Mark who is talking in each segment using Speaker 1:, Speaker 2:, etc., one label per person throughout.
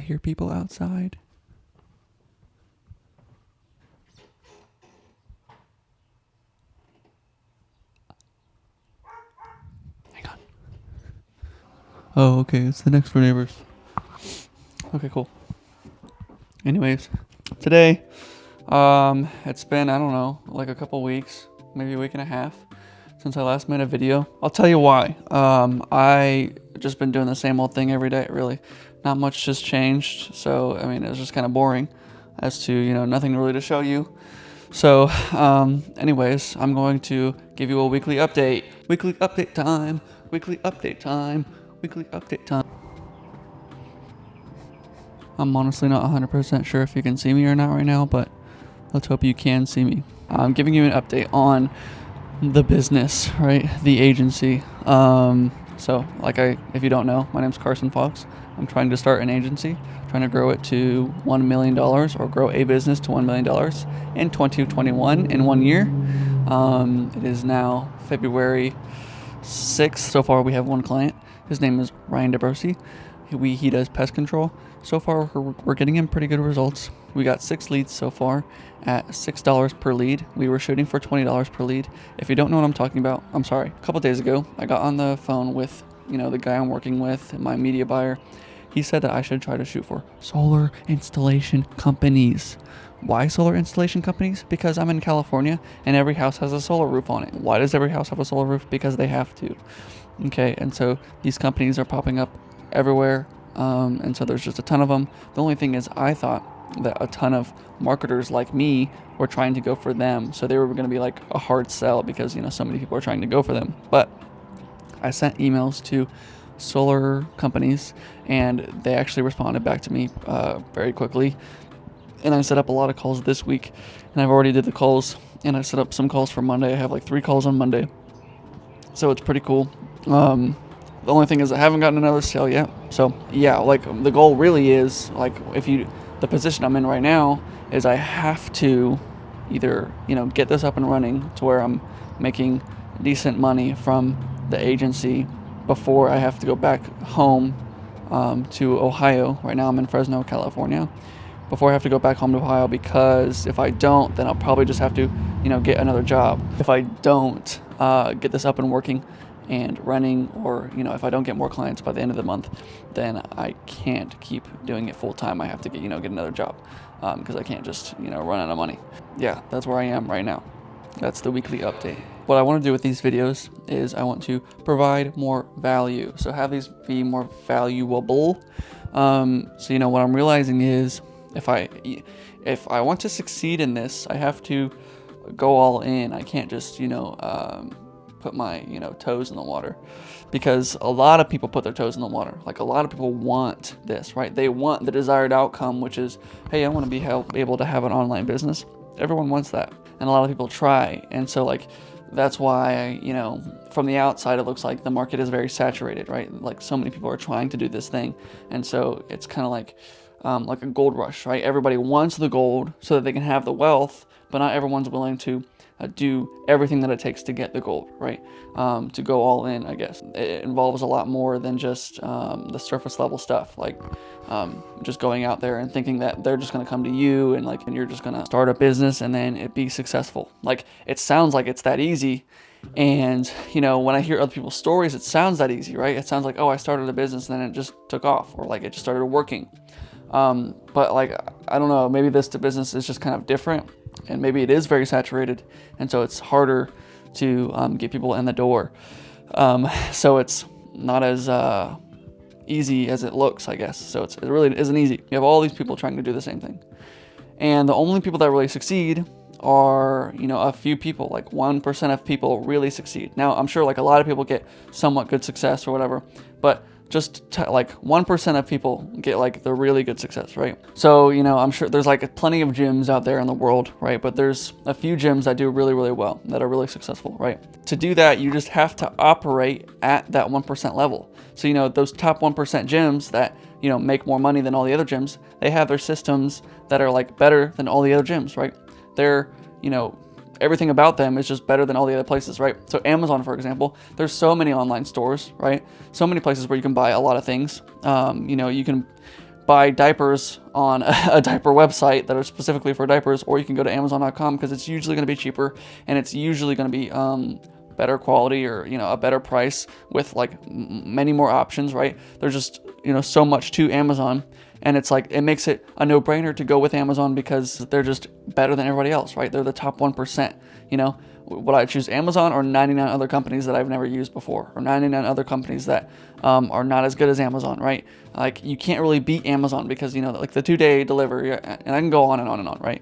Speaker 1: hear people outside. Hang on. Oh, okay. It's the next door neighbors. Okay, cool. Anyways, today, it's been, I don't know, like a couple weeks, maybe a week and a half since I last made a video. I'll tell you why. I just been doing the same old thing every day, really. Not much just changed. So, I mean, it was just kind of boring as to, nothing really to show you. So, anyways, I'm going to give you a weekly update. Weekly update time. Weekly update time. Weekly update time. I'm honestly not 100% sure if you can see me or not right now, but let's hope you can see me. I'm giving you an update on the business, right? The agency. So, if you don't know, my name's Carson Fox. I'm trying to start an agency, trying to grow it to $1 million or grow a business to $1 million in 2021 in 1 year. It is now February 6th. So far, we have one client. His name is Ryan DeBrosi. He does pest control. So far, we're getting him pretty good results. We got 6 leads so far at $6 per lead. We were shooting for $20 per lead. If you don't know what I'm talking about, I'm sorry. A couple days ago, I got on the phone with, the guy I'm working with, my media buyer. He said that I should try to shoot for solar installation companies. Why solar installation companies? Because I'm in California and every house has a solar roof on it. Why does every house have a solar roof? Because they have to. Okay, and so these companies are popping up everywhere. And so there's just a ton of them. The only thing is I thought that a ton of marketers like me were trying to go for them. So they were going to be like a hard sell because, so many people are trying to go for them. But I sent emails to solar companies and they actually responded back to me very quickly. And I set up a lot of calls this week and I've already did the calls and I set up some calls for Monday. I have like 3 calls on Monday. So it's pretty cool. The only thing is I haven't gotten another sale yet. So yeah, the goal really is the position I'm in right now is I have to either, get this up and running to where I'm making decent money from the agency before I have to go back home to Ohio. Right now I'm in Fresno, California. Before I have to go back home to Ohio, because if I don't, then I'll probably just have to, get another job. If I don't get this up and working and running, or if I don't get more clients by the end of the month, then I can't keep doing it full time. I have to get another job because I can't just run out of money. Yeah, that's where I am right now. That's the weekly update. What I want to do with these videos is I want to provide more value, so have these be more valuable. So what I'm realizing is if I want to succeed in this, I have to go all in. I can't just put my toes in the water, because a lot of people put their toes in the water. Like a lot of people want this, right? They want the desired outcome, which is, hey, I want to be able to have an online business. Everyone wants that, and a lot of people try. And so that's why from the outside it looks like the market is very saturated, right? Like so many people are trying to do this thing, and so it's kind of like a gold rush, right? Everybody wants the gold so that they can have the wealth, but not everyone's willing to do everything that it takes to get the gold, right? To go all in, I guess. It involves a lot more than just the surface level stuff, like just going out there and thinking that they're just gonna come to you and you're just gonna start a business and then it be successful. It sounds like it's that easy. And when I hear other people's stories, it sounds that easy, right? It sounds like, oh, I started a business and then it just took off, or it just started working. But I don't know, maybe this business is just kind of different, and maybe it is very saturated, and so it's harder to get people in the door. So it's not as easy as it looks, I guess. So it really isn't easy. You have all these people trying to do the same thing, and the only people that really succeed are a few people. 1% of people really succeed. Now I'm sure a lot of people get somewhat good success or whatever, but just 1% of people get the really good success, right? So I'm sure there's plenty of gyms out there in the world, right? But there's a few gyms that do really, really well, that are really successful, right? To do that, you just have to operate at that 1% level. So those top 1% gyms that make more money than all the other gyms, they have their systems that are better than all the other gyms, right? They're everything about them is just better than all the other places, right? So Amazon, for example, there's so many online stores, right? So many places where you can buy a lot of things. You can buy diapers on a diaper website that are specifically for diapers, or you can go to Amazon.com because it's usually going to be cheaper and it's usually going to be better quality, or a better price with like many more options, right? There's just so much to Amazon, and it's like it makes it a no-brainer to go with Amazon because they're just better than everybody else, right? They're the top 1%. Would I choose Amazon or 99 other companies that I've never used before, or 99 other companies that are not as good as Amazon, right? Like you can't really beat Amazon because like the 2-day delivery, and I can go on and on and on, right?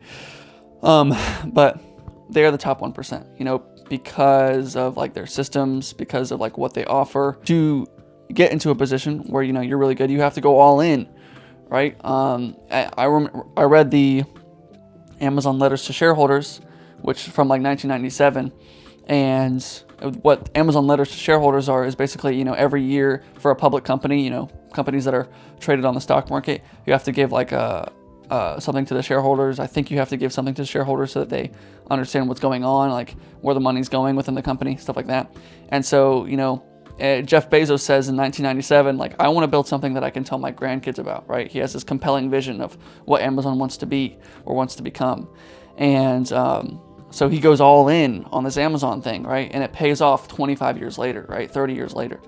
Speaker 1: But they are the top 1%, because of like their systems, because of like what they offer. To get into a position where you're really good, you have to go all in, right? I read the Amazon letters to shareholders, which from like 1997, and what Amazon letters to shareholders are is basically every year for a public company, companies that are traded on the stock market, you have to give like something to the shareholders. I think you have to give something to the shareholders so that they understand what's going on, like where the money's going within the company, stuff like that. And so, Jeff Bezos says in 1997, like, I want to build something that I can tell my grandkids about, right? He has this compelling vision of what Amazon wants to be or wants to become. And so he goes all in on this Amazon thing, right? And it pays off 25 years later, right? 30 years later,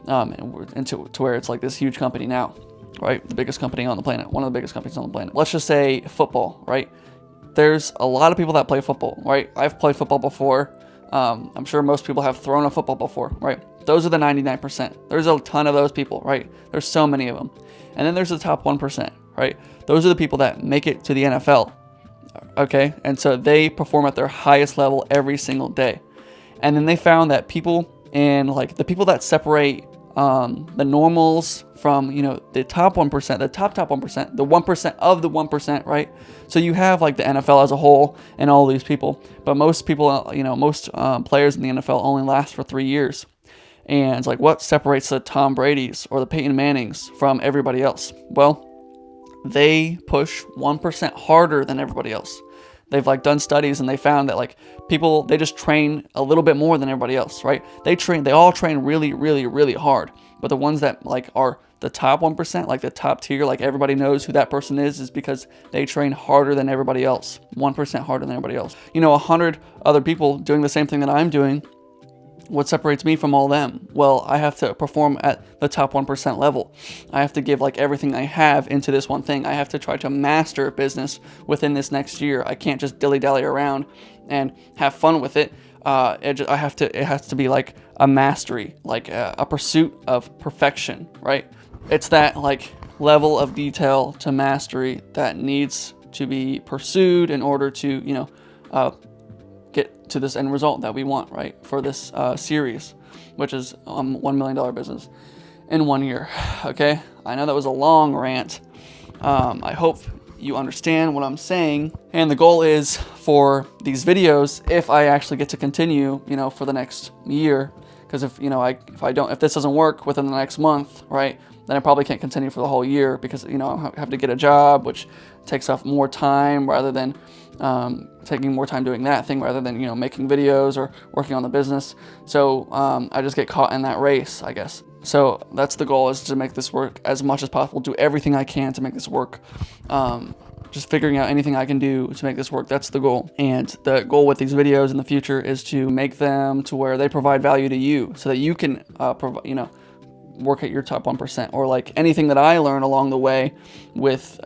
Speaker 1: and to where it's like this huge company now. Right? The biggest company on the planet, one of the biggest companies on the planet. Let's just say football, right? There's a lot of people that play football, right? I've played football before. I'm sure most people have thrown a football before, right? Those are the 99%. There's a ton of those people, right? There's so many of them. And then there's the top 1%, right? Those are the people that make it to the NFL, okay? And so they perform at their highest level every single day. And then they found that people, and like the people that separate the normals from the top 1%, the top 1%, the 1% of the 1%, right? So you have like the NFL as a whole and all these people, but most people, most players in the NFL only last for 3 years. And it's like, what separates the Tom Brady's or the Peyton Mannings from everybody else? Well, they push 1% harder than everybody else. They've like done studies and they found that like people, they just train a little bit more than everybody else, right? They all train really, really, really hard. But the ones that like are the top 1%, like the top tier, like everybody knows who that person is because they train harder than everybody else, 1% harder than everybody else. 100 other people doing the same thing that I'm doing. What separates me from all them? Well, I have to perform at the top 1% level. I have to give like everything I have into this one thing. I have to try to master business within this next year. I can't just dilly-dally around and have fun with it. It has to be like a mastery, like a pursuit of perfection, right? It's that like level of detail to mastery that needs to be pursued in order to, get to this end result that we want, right? For this series, which is $1 million business in 1 year. Okay, I know that was a long rant. I hope you understand what I'm saying. And the goal is for these videos, if I actually get to continue, for the next year, because if this doesn't work within the next month, right, then I probably can't continue for the whole year because I have to get a job, which takes off more time rather than taking more time doing that thing rather than making videos or working on the business. So I just get caught in that race, I guess. So that's the goal, is to make this work as much as possible, do everything I can to make this work. Just figuring out anything I can do to make this work. That's the goal. And the goal with these videos in the future is to make them to where they provide value to you so that you can work at your top 1%, or like anything that I learn along the way with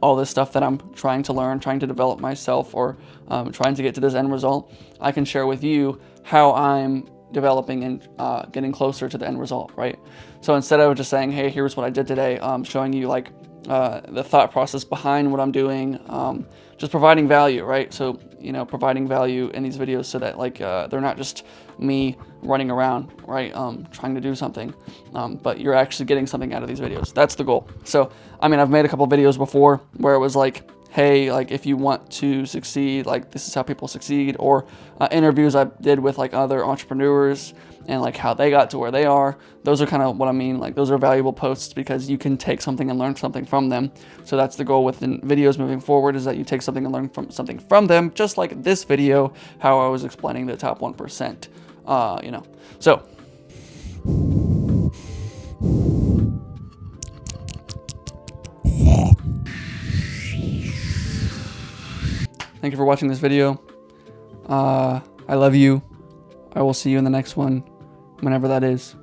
Speaker 1: all this stuff that I'm trying to learn, trying to develop myself, or trying to get to this end result. I can share with you how I'm developing and getting closer to the end result, right? So instead of just saying, hey, here's what I did today, showing you like the thought process behind what I'm doing, just providing value, right? So providing value in these videos so that like they're not just me running around, right, trying to do something, but you're actually getting something out of these videos. That's the goal. So I've made a couple videos before where it was like, hey, like if you want to succeed, like this is how people succeed, or interviews I did with like other entrepreneurs and like how they got to where they are. Those are kind of what I mean. Like those are valuable posts because you can take something and learn something from them. So that's the goal with the videos moving forward, is that you take something and learn something from them, just like this video, how I was explaining the top 1%, So Thank you for watching this video. I love you. I will see you in the next one, whenever that is.